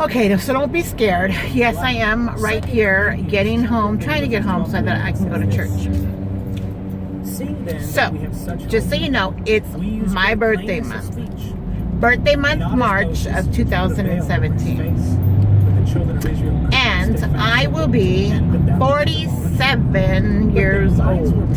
Okay, so don't be scared. Yes, I am right here getting home, trying to get home so that I can go to church. So, just so you know, it's my birthday month. Birthday month, March of 2017. And I will be 47 years old.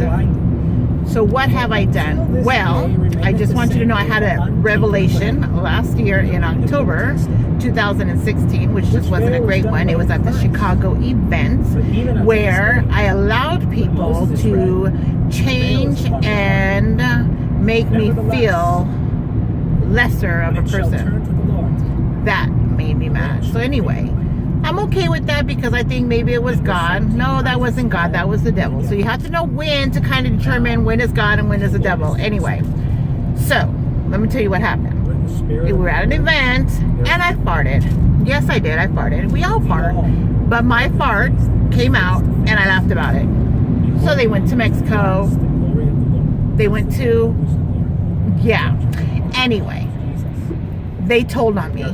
So what have I done? Well, I just want you to know I had a revelation last year in October 2016, which just wasn't a great one. It was at the Chicago event where I allowed people to change and make me feel lesser of a person. That made me mad. So anyway, I'm okay with that because I think maybe it was God. No, that wasn't God. That was the devil. So you have to know when to kind of determine when is God and when is the devil. Anyway, so let me tell you what happened. We were at an event and I farted. Yes, I did. I farted. We all fart. But my fart came out and I laughed about it. So they went to Mexico. They went to, yeah. Anyway, they told on me.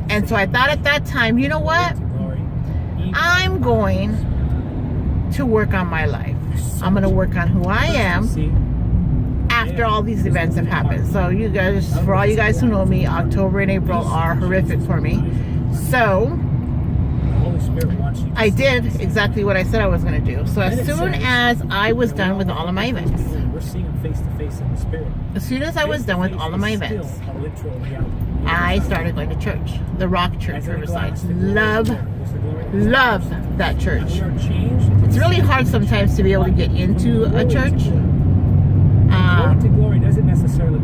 And so I thought at that time, you know what? I'm going to work on my life. I'm going to work on who I am after all these events have happened. So you guys, for all you guys who know me, October and April are horrific for me. So I did exactly what I said I was going to do. So as soon as I was done with all of my events, as soon as I was done with all of my events, I started going to church, the Rock Church, Riverside. Love that church. It's really hard sometimes to be able to get into a church.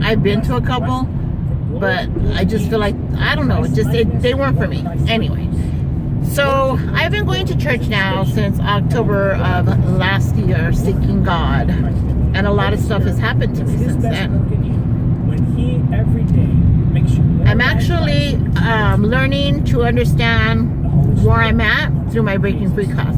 I've been to a couple, but I just feel like, I don't know, they weren't for me. Anyway, so I've been going to church now since October of last year, seeking God. And a lot of stuff has happened to me since then. I'm actually learning to understand where I'm at through my Breaking Free class.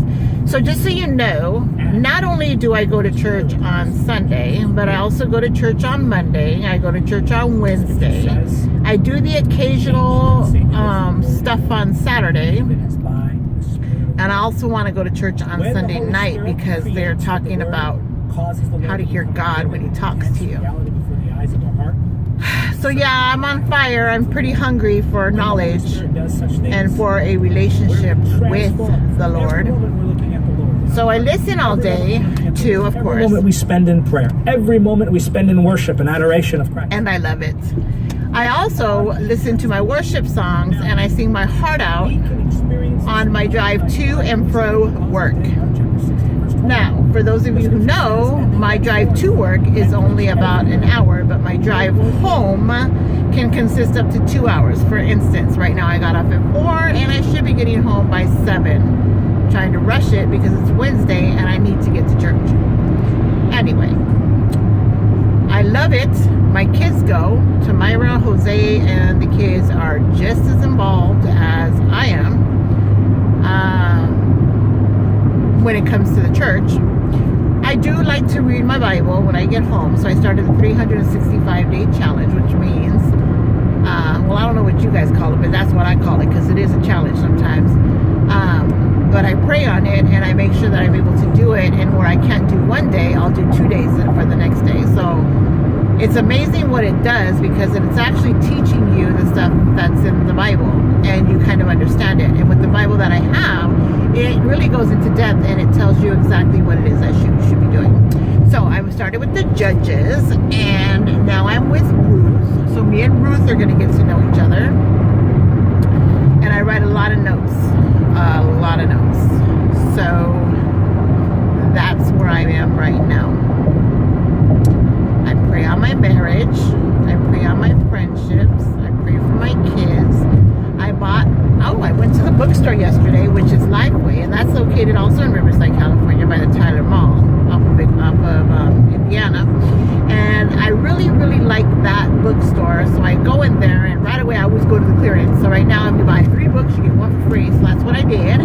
So just so you know, not only do I go to church on Sunday, but I also go to church on Monday. I go to church on Wednesday. I do the occasional stuff on Saturday. And I also want to go to church on Sunday night because they're talking about how to hear God when He talks to you. So yeah, I'm on fire. I'm pretty hungry for knowledge and for a relationship with the Lord. So I listen all day to, of course. Every moment we spend in prayer. Every moment we spend in worship and adoration of Christ. And I love it. I also listen to my worship songs and I sing my heart out on my drive to and fro work. Now, for those of you who know, my drive to work is only about an hour, but my drive home can consist up to 2 hours. For instance, right now I got off at 4 and I should be getting home by 7. I'm trying to rush it because it's Wednesday and I need to get to church. Anyway, I love it. My kids go. Tamara, Jose, and the kids are just as involved as I am. When it comes to the church, I do like to read my Bible when I get home. So I started the 365-day challenge, which means, well, I don't know what you guys call it, but that's what I call it because it is a challenge sometimes. But I pray on it and I make sure that I'm able to do it. And where I can't do one day, I'll do 2 days for the next day. So it's amazing what it does because it's actually teaching you the stuff that's in the Bible and you kind of understand it. And with the Bible that I have, it really goes into depth and it tells you exactly what it is that you should be doing. So I started with the Judges and now I'm with Ruth. So me and Ruth are going to get to know each other. And I write a lot of notes. So that's where I am right now. I pray on my marriage. I pray on my friendships. I pray for my kids. I went to the bookstore yesterday, which is Lifeway, and that's located also in Riverside, California by the Tyler Mall off of Indiana. And I really like that bookstore, so I go in there and right away I always go to the clearance. So right now if you buy 3 books you get 1 for free, so that's what I did.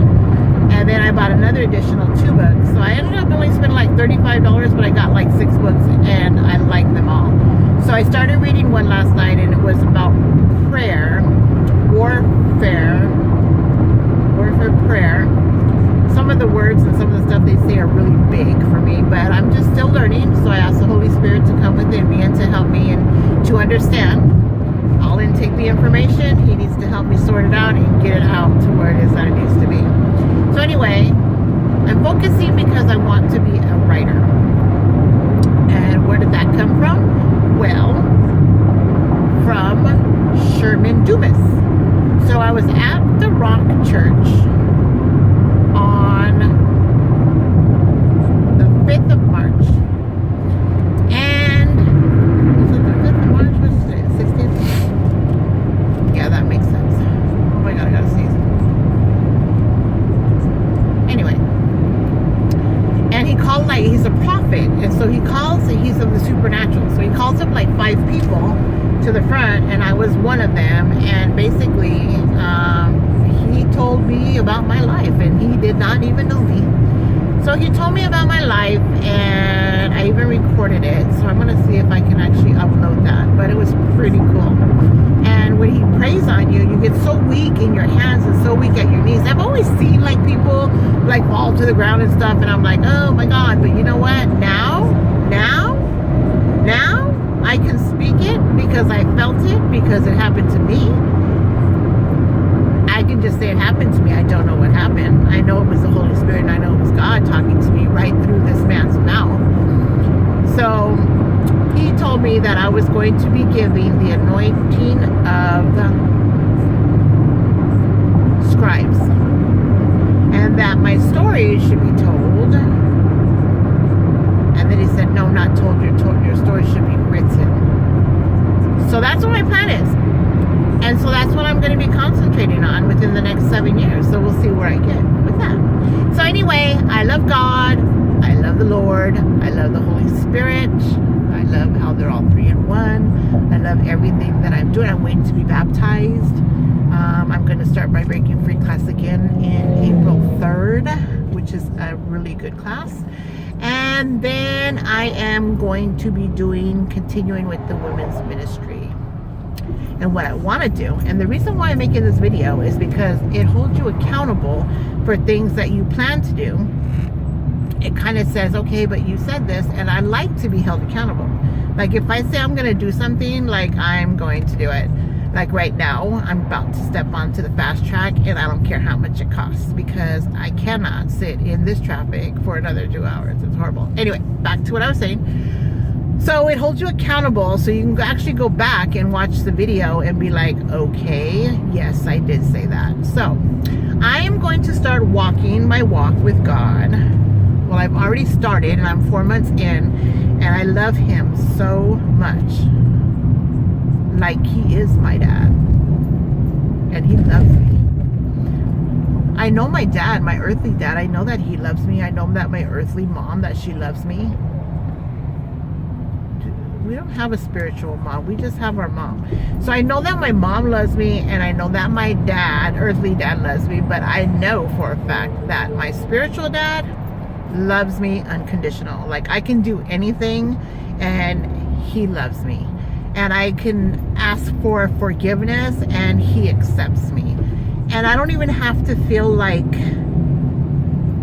And then I bought another additional 2 books. So I ended up only spending like $35, but I got like 6 books and I like them all. So I started reading one last night and it was about prayer, warfare prayer. Some of the words and some of the stuff they say are really big for me, but I'm just still learning. So I asked the Holy Spirit to come within me and to help me and to understand. I'll intake the information. He needs to help me sort it out and get it out to where it is that it needs to be. So anyway, I'm focusing because I want to be a writer. And where did that come from? Well, from Sherman Dumas. So I was at the Rock Church on the 5th of March. And was it the 5th of March? What's today? The 16th? Yeah, that makes sense. Oh my God, I gotta sneeze. Anyway. And he called, like, he's a prophet. And so he's of the supernatural. So he calls up like 5 people to the front, and I was one of them. And basically, he told me about my life, and he did not even know me. So he told me about my life, and I even recorded it. So I'm gonna see if I can actually upload that. But it was pretty cool. And when he prays on you, you get so weak in your hands and so weak at your knees. I've always seen like people like fall to the ground and stuff, and I'm like, oh my God. But you know what? Now I can speak it because I felt it, because it happened to me. I can just say it happened to me. I don't know what happened. I know it was the Holy Spirit, and I know it was God talking to me right through this man's mouth. So he told me that I was going to be giving the anointing of scribes, and that my story should be told. And then he said, no, not told. Your story should be written. So that's what my plan is. And so that's what I'm going to be concentrating on within the next 7 years. So we'll see where I get with that. So anyway, I love God. I love the Lord. I love the Holy Spirit. I love how they're all 3 in 1. I love everything that I'm doing. I'm waiting to be baptized. I'm going to start my Breaking Free class again in April 3rd, which is a really good class. And then I am going to be continuing with the women's ministry. And what I want to do, and the reason why I'm making this video is because it holds you accountable for things that you plan to do. It kind of says, okay, but you said this, and I like to be held accountable. Like if I say I'm going to do something, like I'm going to do it. Like right now, I'm about to step onto the fast track, and I don't care how much it costs, because I cannot sit in this traffic for another 2 hours. It's horrible. Anyway, back to what I was saying. So it holds you accountable, so you can actually go back and watch the video and be like, okay, yes, I did say that. So I am going to start walking my walk with God. Well, I've already started, and I'm 4 months in, and I love him so much. Like he is my dad, and he loves me. I know my dad, my earthly dad, I know that he loves me. I know that my earthly mom, that she loves me. We don't have a spiritual mom, we just have our mom. So I know that my mom loves me, and I know that my dad, earthly dad, loves me. But I know for a fact that my spiritual dad loves me unconditional. Like I can do anything and he loves me. And I can ask for forgiveness and he accepts me. And I don't even have to feel like,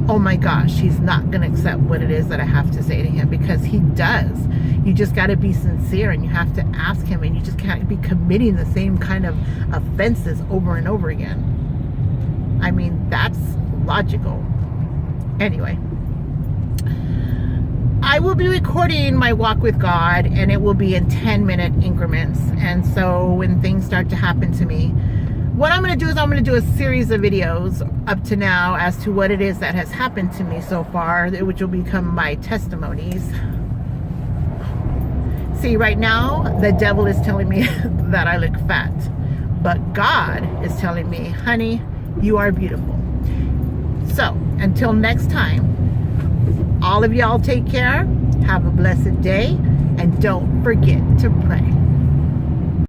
oh my gosh, he's not going to accept what it is that I have to say to him, because he does. You just got to be sincere, and you have to ask him, and you just can't be committing the same kind of offenses over and over again. I mean, that's logical. Anyway, I will be recording my walk with God, and it will be in 10-minute increments. And so when things start to happen to me, what I'm going to do is I'm going to do a series of videos up to now as to what it is that has happened to me so far, which will become my testimonies. See, right now, the devil is telling me that I look fat. But God is telling me, honey, you are beautiful. So, until next time, all of y'all take care, have a blessed day, and don't forget to pray.